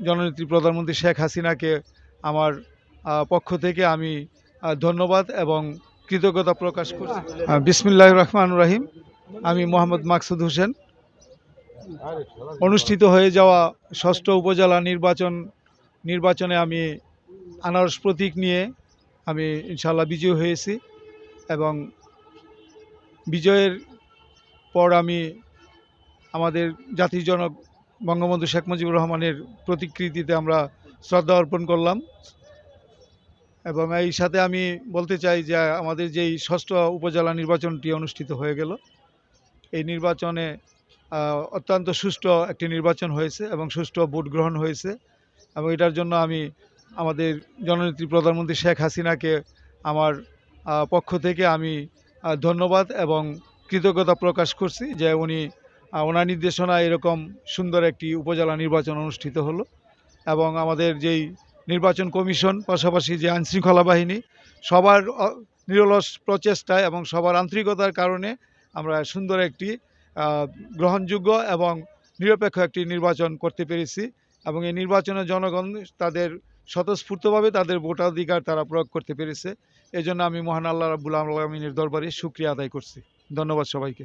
জননেত্রী প্রধানমন্ত্রী শেখ হাসিনাকে আমার পক্ষ থেকে আমি ধন্যবাদ এবং কৃতজ্ঞতা প্রকাশ করছি। বিসমিল্লাহির রহমানির রহিম। আমি মোহাম্মদ মাকসুদ হোসেন। অনুষ্ঠিত হয়ে যাওয়া ষষ্ঠ উপজেলা নির্বাচনে আমি আনারস প্রতীক নিয়ে আমি ইনশাআল্লাহ বিজয়ী হয়েছি এবং বিজয়ের পর আমি আমাদের জাতির জনক বঙ্গবন্ধু শেখ মুজিবুর রহমানের প্রতিকৃতিতে আমরা শ্রদ্ধা অর্পণ করলাম এবং এই সাথে আমি বলতে চাই যে আমাদের যেই ষষ্ঠ উপজেলা নির্বাচনটি অনুষ্ঠিত হয়ে গেল, এই নির্বাচনে অত্যন্ত সুষ্ঠু একটি নির্বাচন হয়েছে এবং সুষ্ঠু ভোট গ্রহণ হয়েছে এবং এটার জন্য আমি আমাদের জননেত্রী প্রধানমন্ত্রী শেখ হাসিনাকে আমার পক্ষ থেকে আমি ধন্যবাদ এবং কৃতজ্ঞতা প্রকাশ করছি যে উনি ওনার নির্দেশনায় এরকম সুন্দর একটি উপজেলা নির্বাচন অনুষ্ঠিত হলো এবং আমাদের যেই নির্বাচন কমিশন পাশাপাশি যে আইনশৃঙ্খলা বাহিনী সবার নিরলস প্রচেষ্টায় এবং সবার আন্তরিকতার কারণে আমরা সুন্দর একটি গ্রহণযোগ্য এবং নিরপেক্ষ একটি নির্বাচন করতে পেরেছি এবং এই নির্বাচনে জনগণ তাদের স্বতঃস্ফূর্তভাবে তাদের ভোটাধিকার তারা প্রয়োগ করতে পেরেছে। এজন্য আমি মহান আল্লাহ রাব্বুল আলামিনের দরবারে শুকরিয়া আদায় করছি। ধন্যবাদ সবাইকে।